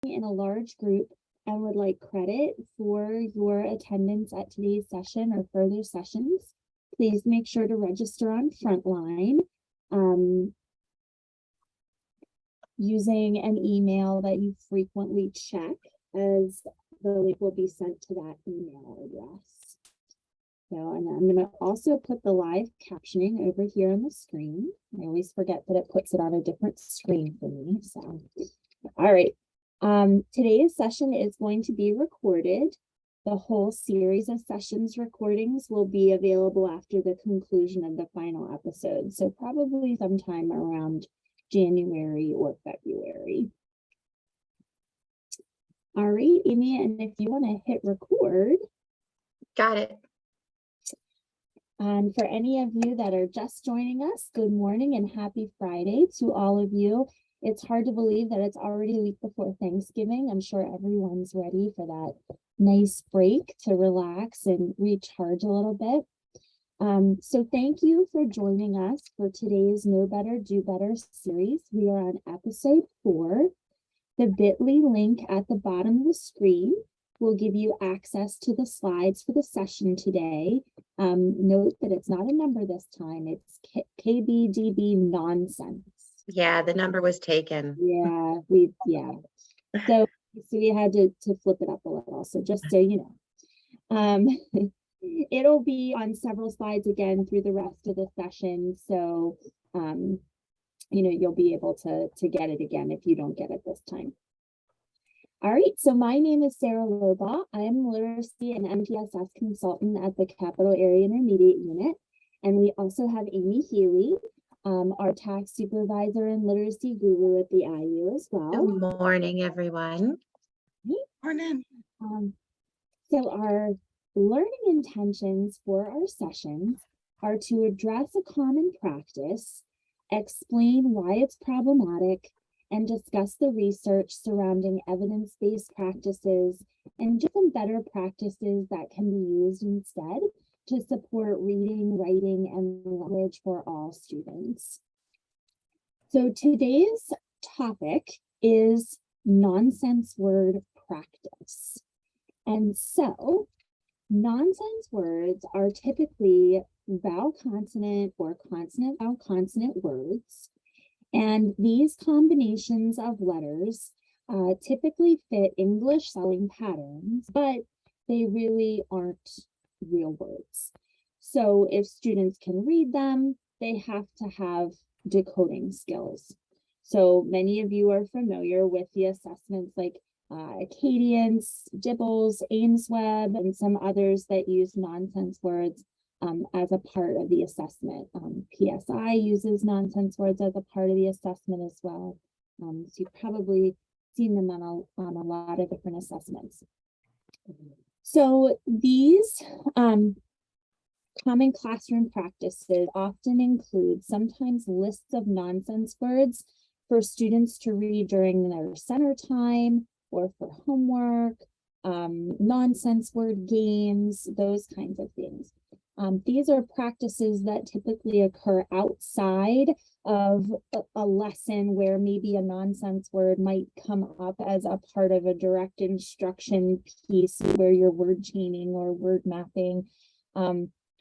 in a large group and would like credit for your attendance at today's session or further sessions, please make sure to register on Frontline using an email that you frequently check, as the link will be sent to that email address. So, and I'm going to also put the live captioning over here on the screen. I always forget that it puts it on a different screen for me. So, all right. Today's session is going to be recorded. The whole series of sessions recordings will be available after the conclusion of the final episode. So probably sometime around January or February. All right, Amy, and if you want to hit record. Got it. For any of you that are just joining us, good morning and happy Friday to all of you. It's hard to believe that it's already the week before Thanksgiving. I'm sure everyone's ready for that nice break to relax and recharge a little bit. So thank you for joining us for today's Know Better, Do Better series. We are on episode 4. The bit.ly link at the bottom of the screen will give you access to the slides for the session today. Note that it's not a number this time, it's KBDB nonsense. Yeah, the number was taken. Yeah, so we had to flip it up a little, so just so you know. It'll be on several slides again through the rest of the session, so you'll be able to get it again if you don't get it this time. All right, so my name is Sarah Lobaugh. I'm literacy and MTSS consultant at the Capital Area Intermediate Unit, and we also have Amy Healy, our tax supervisor and literacy guru at the IU as well. Good morning, everyone. Morning. So our learning intentions for our sessions are to address a common practice, explain why it's problematic, and discuss the research surrounding evidence-based practices and just some better practices that can be used instead to support reading, writing, and language for all students. So today's topic is nonsense word practice. And so nonsense words are typically vowel consonant or consonant vowel consonant words. And these combinations of letters typically fit English spelling patterns, but they really aren't real words. So if students can read them, they have to have decoding skills. So many of you are familiar with the assessments like Acadience, Dibbles, AimsWeb, and some others that use nonsense words as a part of the assessment. PSI uses nonsense words as a part of the assessment as well. So you've probably seen them on a lot of different assessments. So these common classroom practices often include sometimes lists of nonsense words for students to read during their center time or for homework, nonsense word games, those kinds of things. These are practices that typically occur outside of a lesson where maybe a nonsense word might come up as a part of a direct instruction piece where you're word chaining or word mapping.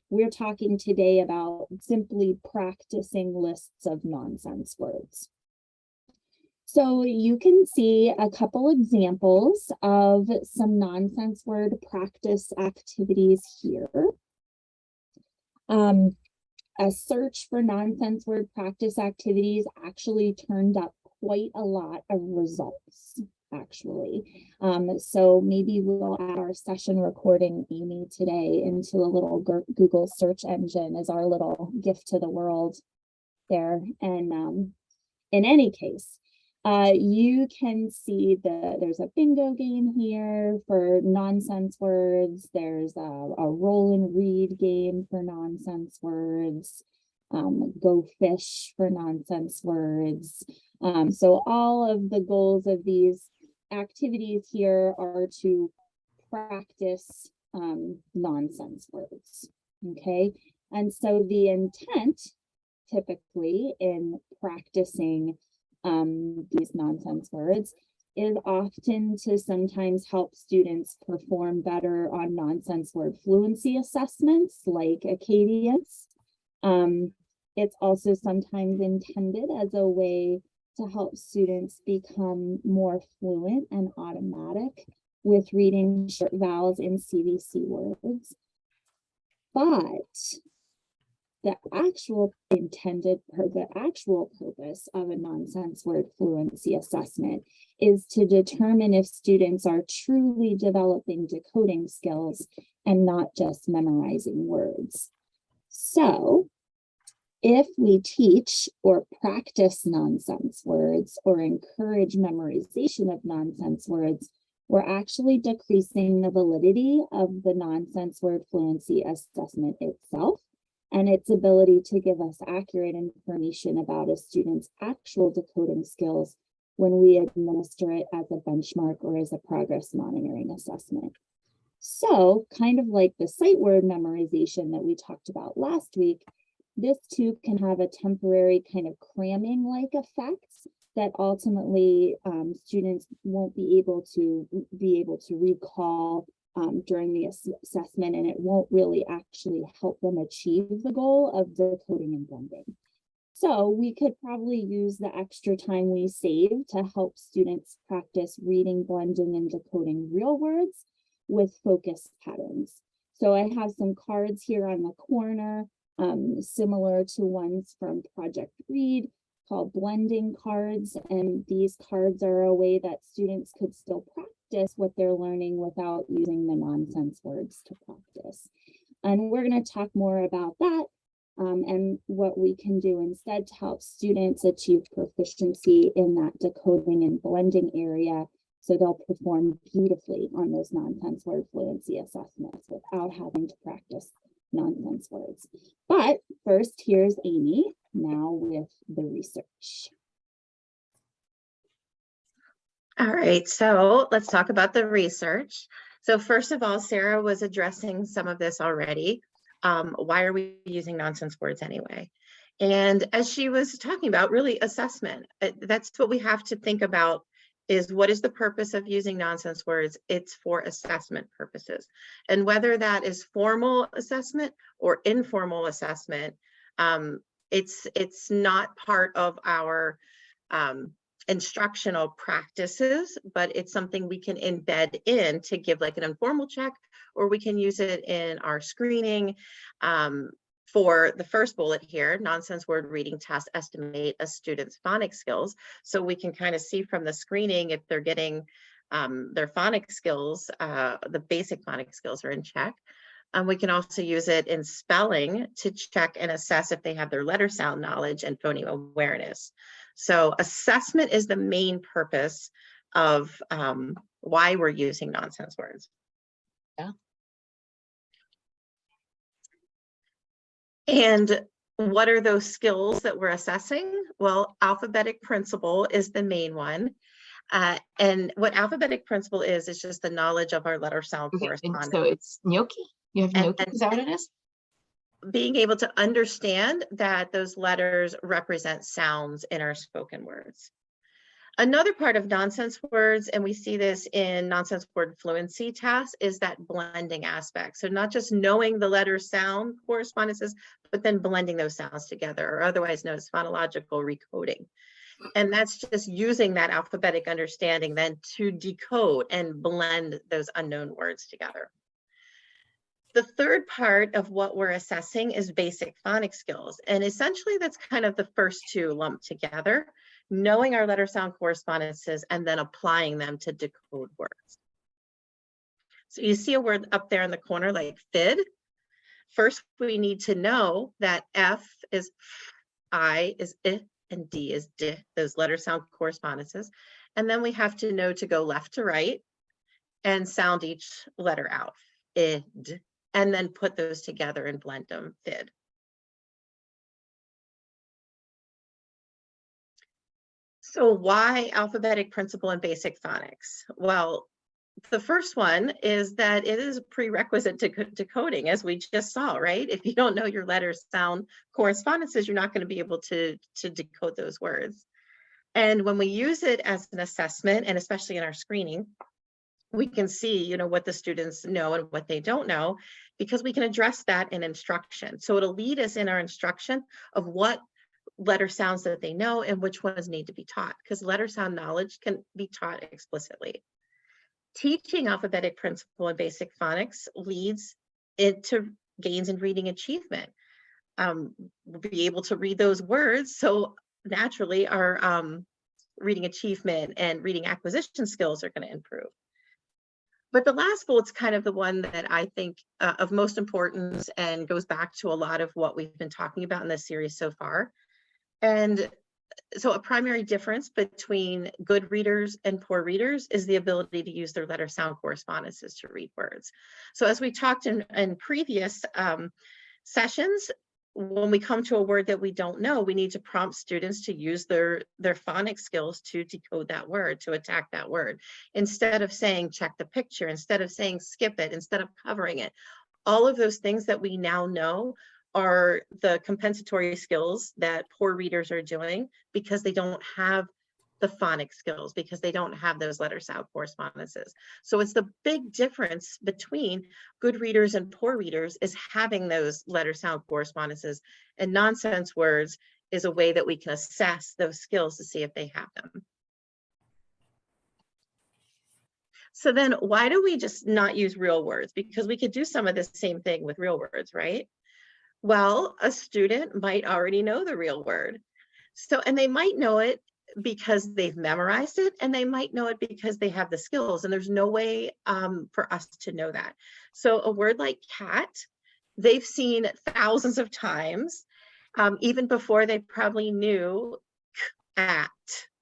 We're talking today about simply practicing lists of nonsense words. So you can see a couple examples of some nonsense word practice activities here. A search for nonsense word practice activities actually turned up quite a lot of results, actually. So maybe we'll add our session recording, Amy, today into a little Google search engine as our little gift to the world there. And in any case, you can see there's a bingo game here for nonsense words. There's a roll and read game for nonsense words. Go fish for nonsense words. So all of the goals of these activities here are to practice nonsense words. Okay, and so the intent typically in practicing these nonsense words is often to sometimes help students perform better on nonsense word fluency assessments like Acadius. It's also sometimes intended as a way to help students become more fluent and automatic with reading short vowels in CVC words. But the actual purpose of a nonsense word fluency assessment is to determine if students are truly developing decoding skills and not just memorizing words. So if we teach or practice nonsense words or encourage memorization of nonsense words, we're actually decreasing the validity of the nonsense word fluency assessment itself and its ability to give us accurate information about a student's actual decoding skills when we administer it as a benchmark or as a progress monitoring assessment. So, kind of like the sight word memorization that we talked about last week, this too can have a temporary kind of cramming-like effect that ultimately students won't be able to recall during the assessment, and it won't really actually help them achieve the goal of decoding and blending. So we could probably use the extra time we save to help students practice reading, blending, and decoding real words with focus patterns. So I have some cards here on the corner, similar to ones from Project Read, called blending cards, and these cards are a way that students could still practice what they're learning without using the nonsense words to practice. And we're going to talk more about that and what we can do instead to help students achieve proficiency in that decoding and blending area so they'll perform beautifully on those nonsense word fluency assessments without having to practice nonsense words. But first, here's Amy now with the research. All right, so let's talk about the research. So first of all, Sarah was addressing some of this already. Why are we using nonsense words anyway? And as she was talking about, really assessment, that's what we have to think about, is what is the purpose of using nonsense words? It's for assessment purposes. And whether that is formal assessment or informal assessment, it's not part of our instructional practices, but it's something we can embed in to give like an informal check, or we can use it in our screening. For the first bullet here, nonsense word reading test estimate a student's phonics skills. So we can kind of see from the screening if they're getting their phonics skills, the basic phonics skills are in check. We can also use it in spelling to check and assess if they have their letter sound knowledge and phoneme awareness. So assessment is the main purpose of why we're using nonsense words. Yeah. And what are those skills that we're assessing? Well, alphabetic principle is the main one. And what alphabetic principle is just the knowledge of our letter sound correspondence. So it's gnocchi. You have gnocchi, is that what it is? Being able to understand that those letters represent sounds in our spoken words. Another part of nonsense words, and we see this in nonsense word fluency tasks, is that blending aspect. So not just knowing the letter sound correspondences, but then blending those sounds together, or otherwise known as phonological recoding. And that's just using that alphabetic understanding then to decode and blend those unknown words together. The third part of what we're assessing is basic phonics skills. And essentially that's kind of the first two lumped together, knowing our letter sound correspondences and then applying them to decode words. So you see a word up there in the corner like fid. First, we need to know that F is F, I is I, and D is D, those letter sound correspondences. And then we have to know to go left to right and sound each letter out, I, D, and then put those together and blend them, fid. So why alphabetic principle and basic phonics? Well, the first one is that it is a prerequisite to decoding, as we just saw, right? If you don't know your letter sound correspondences, you're not going to be able to decode those words. And when we use it as an assessment, and especially in our screening, we can see, you know, what the students know and what they don't know, because we can address that in instruction. So it'll lead us in our instruction of what letter sounds that they know and which ones need to be taught, because letter sound knowledge can be taught explicitly. Teaching alphabetic principle and basic phonics leads into gains in reading achievement. We'll be able to read those words, so naturally our reading achievement and reading acquisition skills are going to improve. But the last bullet's kind of the one that I think of most importance and goes back to a lot of what we've been talking about in this series so far. And so a primary difference between good readers and poor readers is the ability to use their letter sound correspondences to read words. So as we talked in previous sessions, when we come to a word that we don't know, we need to prompt students to use their phonics skills to decode that word, to attack that word. Instead of saying, check the picture, instead of saying, skip it, instead of covering it. All of those things that we now know are the compensatory skills that poor readers are doing because they don't have the phonics skills, because they don't have those letter sound correspondences. So it's the big difference between good readers and poor readers is having those letter sound correspondences, and nonsense words is a way that we can assess those skills to see if they have them. So then why do we just not use real words? Because we could do some of the same thing with real words, right? Well, a student might already know the real word. So, and they might know it because they've memorized it, and they might know it because they have the skills, and there's no way for us to know that. So a word like cat, they've seen thousands of times, even before they probably knew at,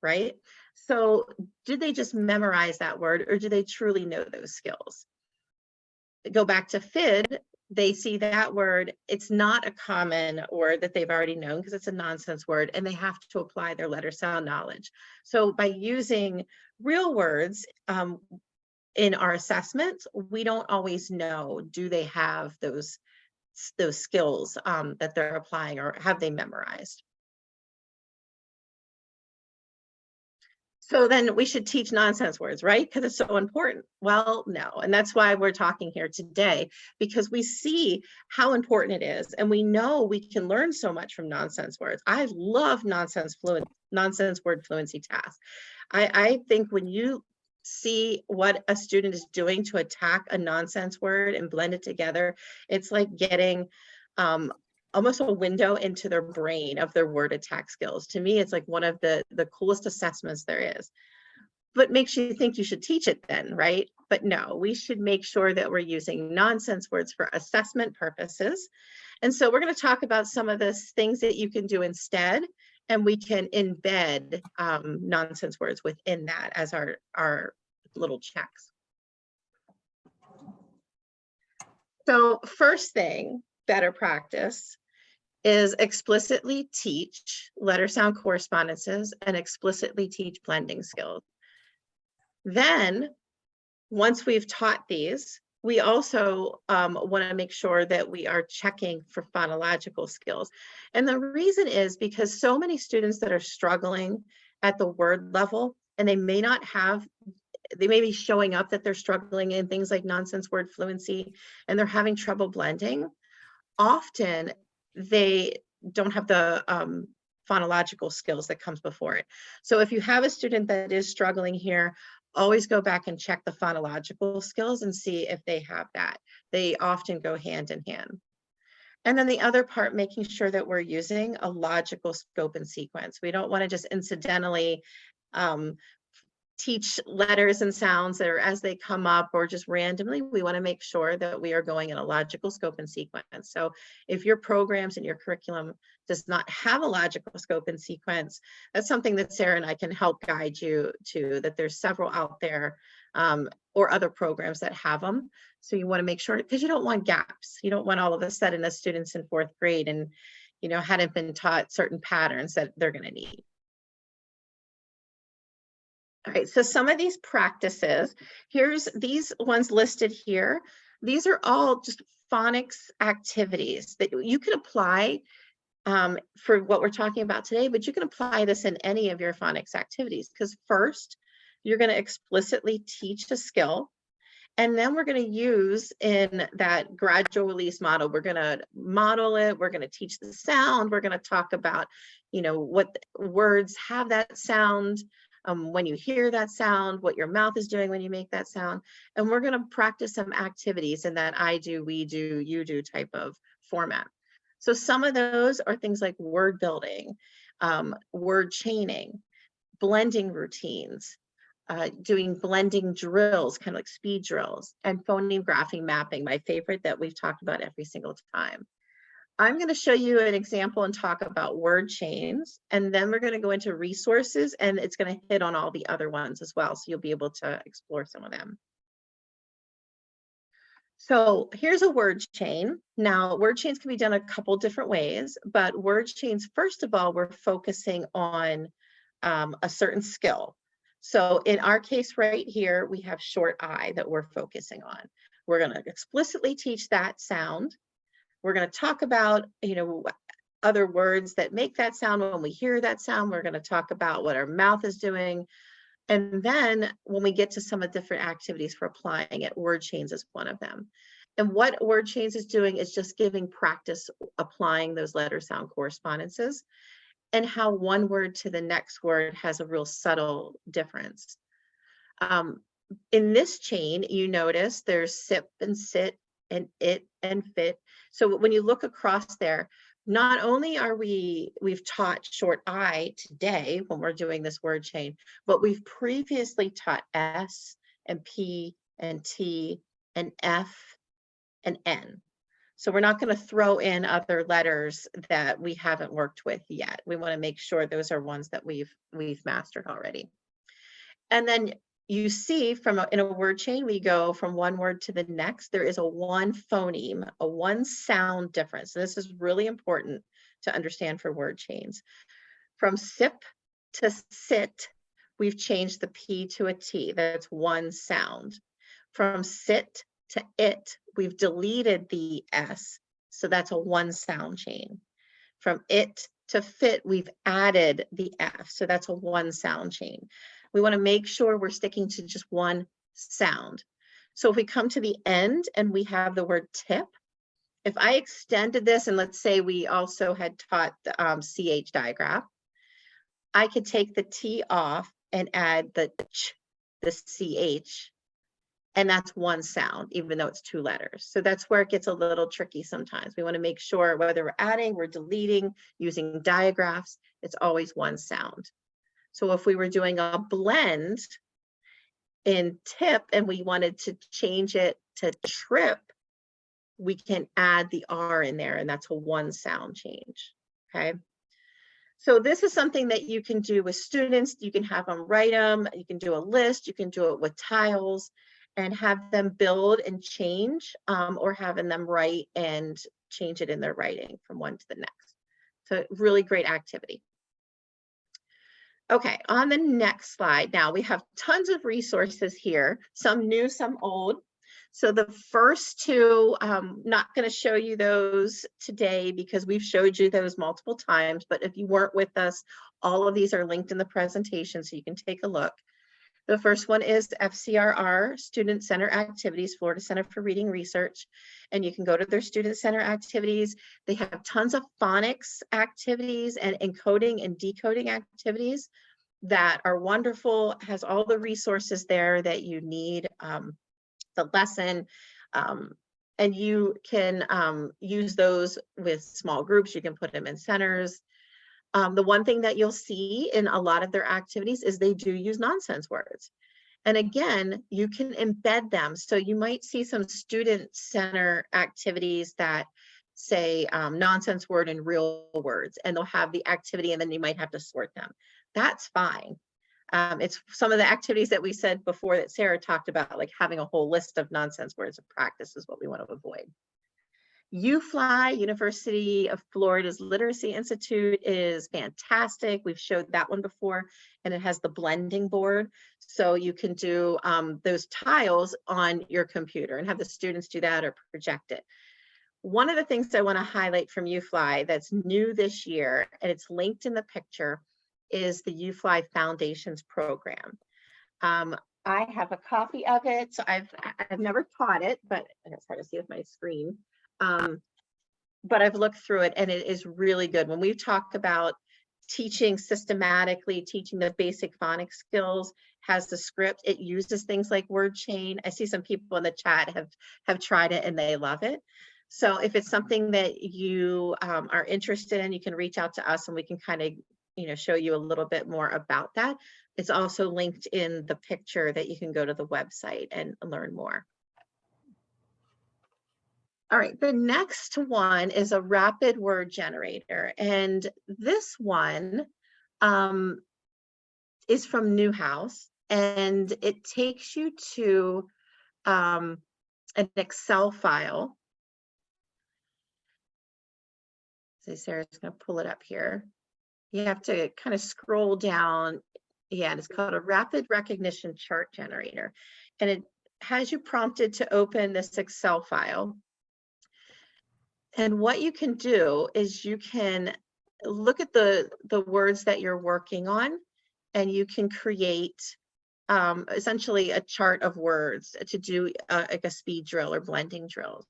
right? So did they just memorize that word, or do they truly know those skills? Go back to fid, they see that word, it's not a common word that they've already known because it's a nonsense word, and they have to apply their letter sound knowledge. So by using real words in our assessments, we don't always know, do they have those skills that they're applying, or have they memorized? So then we should teach nonsense words, right? Because it's so important. Well, no. And that's why we're talking here today, because we see how important it is. And we know we can learn so much from nonsense words. I love nonsense word fluency tasks. I think when you see what a student is doing to attack a nonsense word and blend it together, it's like getting almost a window into their brain of their word attack skills. To me, it's like one of the coolest assessments there is. But makes you think you should teach it then, right? But no, we should make sure that we're using nonsense words for assessment purposes. And so we're going to talk about some of the things that you can do instead, and we can embed nonsense words within that as our little checks. So first thing, better practice, is explicitly teach letter sound correspondences and explicitly teach blending skills. Then, once we've taught these, we also want to make sure that we are checking for phonological skills. And the reason is because so many students that are struggling at the word level, and they may be showing up that they're struggling in things like nonsense word fluency, and they're having trouble blending. Often they don't have the phonological skills that comes before it. So if you have a student that is struggling here, always go back and check the phonological skills and see if they have that. They often go hand in hand. And then the other part, making sure that we're using a logical scope and sequence. We don't want to just incidentally teach letters and sounds that are as they come up or just randomly. We want to make sure that we are going in a logical scope and sequence. So if your programs and your curriculum does not have a logical scope and sequence, that's something that Sarah and I can help guide you to, that there's several out there or other programs that have them. So you want to make sure, because you don't want gaps. You don't want all of a sudden the students in 4th grade and, you know, hadn't been taught certain patterns that they're going to need. All right, so some of these practices, here's these ones listed here. These are all just phonics activities that you can apply for what we're talking about today, but you can apply this in any of your phonics activities, because first, you're going to explicitly teach a skill. And then we're going to use in that gradual release model, we're going to model it, we're going to teach the sound, we're going to talk about, what words have that sound, when you hear that sound, what your mouth is doing when you make that sound. And we're going to practice some activities in that I do, we do, you do type of format. So some of those are things like word building, word chaining, blending routines, doing blending drills, kind of like speed drills, and phoneme graphing mapping, my favorite that we've talked about every single time. I'm going to show you an example and talk about word chains, and then we're going to go into resources, and it's going to hit on all the other ones as well, so you'll be able to explore some of them. So here's a word chain. Now, word chains can be done a couple different ways, but word chains, first of all, we're focusing on a certain skill. So in our case right here, we have short I that we're focusing on. We're going to explicitly teach that sound. We're going to talk about, other words that make that sound. When we hear that sound, we're going to talk about what our mouth is doing. And then when we get to some of the different activities for applying it, word chains is one of them. And what word chains is doing is just giving practice applying those letter sound correspondences, and how one word to the next word has a real subtle difference. In this chain, you notice there's sip and sit and it and fit. So when you look across there, not only are we've taught short I today when we're doing this word chain, but we've previously taught S and P and T and F and N. So we're not going to throw in other letters that we haven't worked with yet. We want to make sure those are ones that we've mastered already. And then you see in a word chain, we go from one word to the next. There is a one phoneme, a one sound difference. And this is really important to understand for word chains. From sip to sit, we've changed the P to a T. That's one sound. From sit to it, we've deleted the S. So that's a one sound chain. From it to fit, we've added the F. So that's a one sound chain. We want to make sure we're sticking to just one sound. So if we come to the end and we have the word tip, if I extended this, and let's say we also had taught the CH digraph, I could take the T off and add the ch, the CH, and that's one sound, even though it's two letters. So that's where it gets a little tricky sometimes. We want to make sure whether we're adding, we're deleting, using digraphs, it's always one sound. So if we were doing a blend in tip and we wanted to change it to trip, we can add the R in there, and that's a one sound change, okay? So this is something that you can do with students. You can have them write them, you can do a list, you can do it with tiles, and have them build and change, or having them write and change it in their writing from one to the next. So really great activity. Okay, on the next slide, now we have tons of resources here, some new, some old. So the first two, not going to show you those today because we've showed you those multiple times, but if you weren't with us, all of these are linked in the presentation so you can take a look. The first one is FCRR, Student Center Activities, Florida Center for Reading Research, and you can go to their Student Center activities. They have tons of phonics activities and encoding and decoding activities that are wonderful, has all the resources there that you need, the lesson, and you can use those with small groups. You can put them in centers. The one thing that you'll see in a lot of their activities is they do use nonsense words. And again, you can embed them. So you might see some student center activities that say nonsense word and real words, and they'll have the activity and then you might have to sort them. That's fine. It's some of the activities that we said before that Sarah talked about, like having a whole list of nonsense words of practice is what we want to avoid. UFLY, University of Florida's Literacy Institute, is fantastic. We've showed that one before, and it has the blending board. So you can do those tiles on your computer and have the students do that or project it. One of the things I want to highlight from UFly that's new this year, and it's linked in the picture, is the UFly Foundations program. I have a copy of it. So I've never taught it, but it's hard to see with my screen. But I've looked through it and it is really good. When we talk about teaching systematically, teaching the basic phonics skills, has the script, it uses things like word chain. I see some people in the chat have tried it and they love it. So if it's something that you are interested in, you can reach out to us and we can kind of, you know, show you a little bit more about that. It's also linked in the picture that you can go to the website and learn more. All right, the next one is a rapid word generator. And this one is from Newhouse, and it takes you to an Excel file. So Sarah's going to pull it up here. You have to kind of scroll down. Yeah, and it's called a rapid recognition chart generator. And it has you prompted to open this Excel file. And what you can do is you can look at the words that you're working on, and you can create essentially a chart of words to do like a speed drill or blending drills.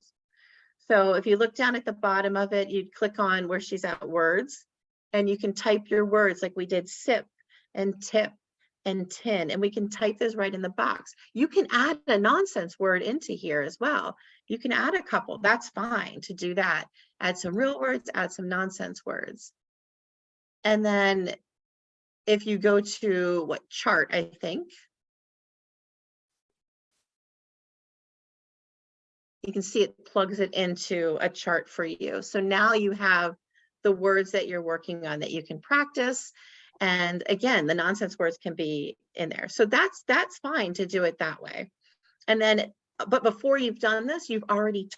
So if you look down at the bottom of it, you'd click on where she's at words, and you can type your words like we did sip and tip and tin, and we can type those right in the box. You can add a nonsense word into here as well. You can add a couple, that's fine to do that. Add some real words, add some nonsense words. And then if you go to what chart, I think, you can see it plugs it into a chart for you. So now you have the words that you're working on that you can practice. And again, the nonsense words can be in there. So that's fine to do it that way. And then, but before you've done this, you've already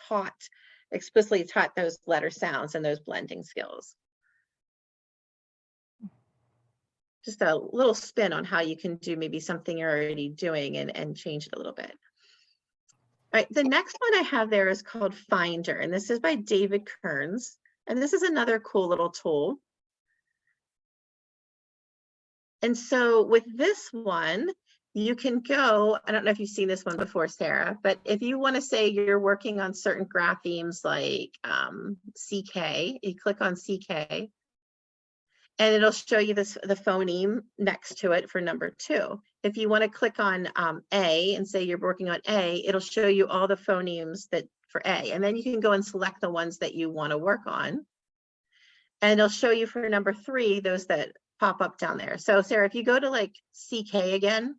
explicitly taught those letter sounds and those blending skills. Just a little spin on how you can do maybe something you're already doing and change it a little bit. All right, the next one I have there is called Finder, and this is by David Kearns. And this is another cool little tool. And so with this one, you can go, I don't know if you've seen this one before, Sarah, but if you want to say you're working on certain graphemes like CK, you click on CK, and it'll show you the phoneme next to it for number 2. If you want to click on A and say you're working on A, it'll show you all the phonemes that for A, and then you can go and select the ones that you want to work on. And it'll show you for number 3, those that pop up down there. So Sarah, if you go to like CK again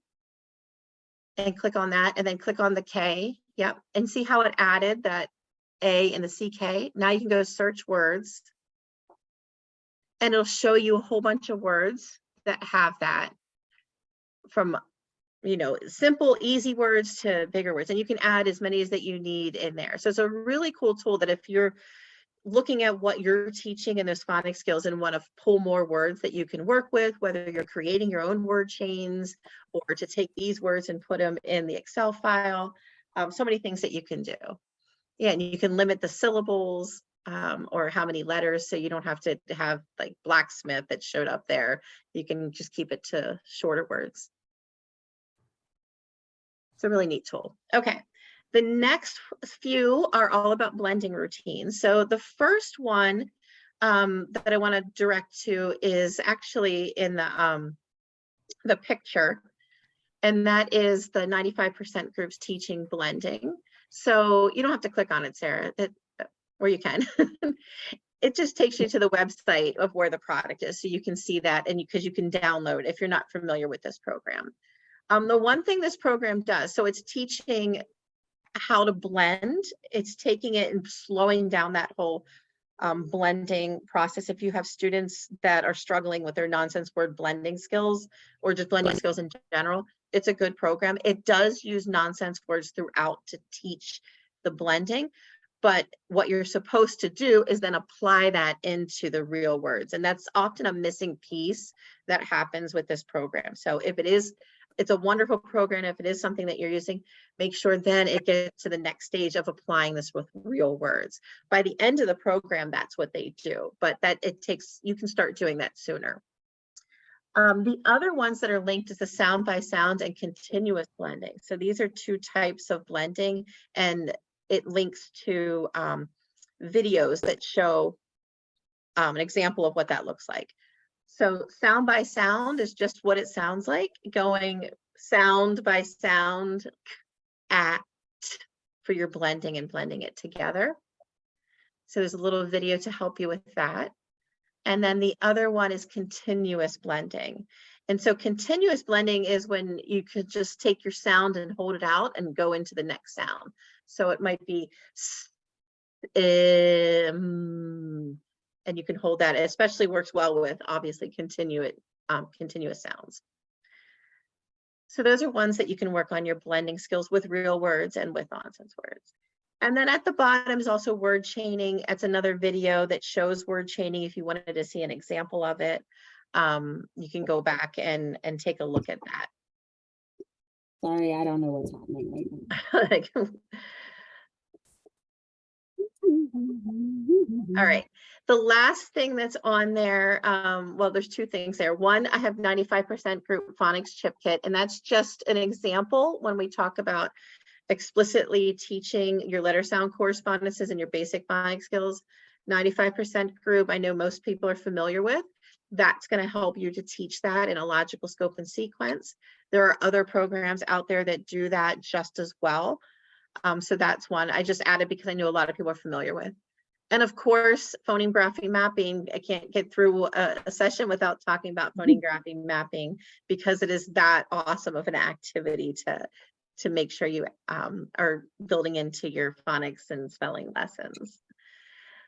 and click on that and then click on the K, yep, and see how it added that A and the CK. Now you can go search words and it'll show you a whole bunch of words that have that, from, you know, simple, easy words to bigger words. And you can add as many as that you need in there. So it's a really cool tool that if you're looking at what you're teaching in those phonics skills and want to pull more words that you can work with, whether you're creating your own word chains or to take these words and put them in the Excel file, so many things that you can do. Yeah, and you can limit the syllables or how many letters, so you don't have to have like blacksmith that showed up there. You can just keep it to shorter words. It's a really neat tool. Okay. The next few are all about blending routines. So the first one that I want to direct to is actually in the picture, and that is the 95% groups teaching blending. So you don't have to click on it, Sarah, or you can. It just takes you to the website of where the product is, so you can see that, and because you can download if you're not familiar with this program. The one thing this program does, so it's teaching how to blend. It's taking it and slowing down that whole blending process. If you have students that are struggling with their nonsense word blending skills or just blending skills in general, it's a good program. It does use nonsense words throughout to teach the blending, but what you're supposed to do is then apply that into the real words. And that's often a missing piece that happens with this program. So if it is it's a wonderful program. If it is something that you're using, make sure then it gets to the next stage of applying this with real words. By the end of the program, that's what they do, but that it takes, you can start doing that sooner. The other ones that are linked is the sound by sound and continuous blending. So these are two types of blending, and it links to videos that show an example of what that looks like. So sound by sound is just what it sounds like, going sound by sound at for your blending and blending it together. So there's a little video to help you with that. And then the other one is continuous blending. And so continuous blending is when you could just take your sound and hold it out and go into the next sound. So it might be and you can hold that. It especially works well with obviously continuous sounds. So those are ones that you can work on your blending skills with real words and with nonsense words. And then at the bottom is also word chaining. It's another video that shows word chaining. If you wanted to see an example of it, you can go back and take a look at that. Sorry, I don't know what's happening right now. All right. The last thing that's on there, well, there's two things there. One, I have 95% group phonics chip kit, and that's just an example when we talk about explicitly teaching your letter sound correspondences and your basic phonics skills. 95% group, I know most people are familiar with. That's going to help you to teach that in a logical scope and sequence. There are other programs out there that do that just as well. So that's one I just added because I know a lot of people are familiar with. And of course, phoneme grapheme mapping. I can't get through a session without talking about phoneme grapheme mapping, because it is that awesome of an activity to make sure you are building into your phonics and spelling lessons.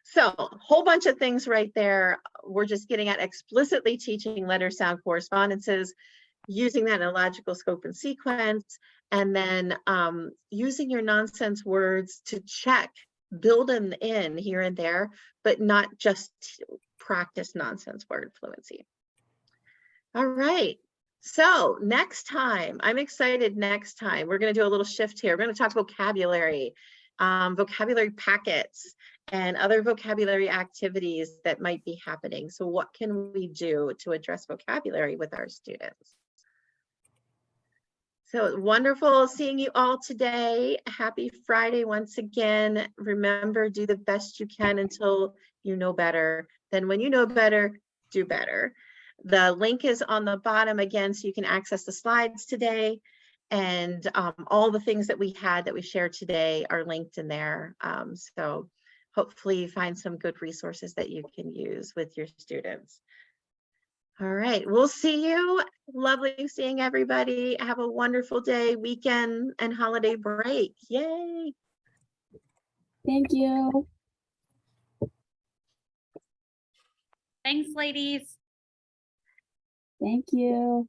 So a whole bunch of things right there. We're just getting at explicitly teaching letter sound correspondences, using that in a logical scope and sequence, and then using your nonsense words to check, build them in here and there, but not just practice nonsense word fluency. All right. So next time, I'm excited. Next time, we're going to do a little shift here. We're going to talk vocabulary, vocabulary packets, and other vocabulary activities that might be happening. So what can we do to address vocabulary with our students? So wonderful seeing you all today. Happy Friday once again. Remember, do the best you can until you know better. Then when you know better, do better. The link is on the bottom again, so you can access the slides today. And all the things that we shared today are linked in there. So hopefully you find some good resources that you can use with your students. All right, we'll see you. Lovely seeing everybody. Have a wonderful day, weekend, and holiday break. Yay. Thank you. Thanks, ladies. Thank you.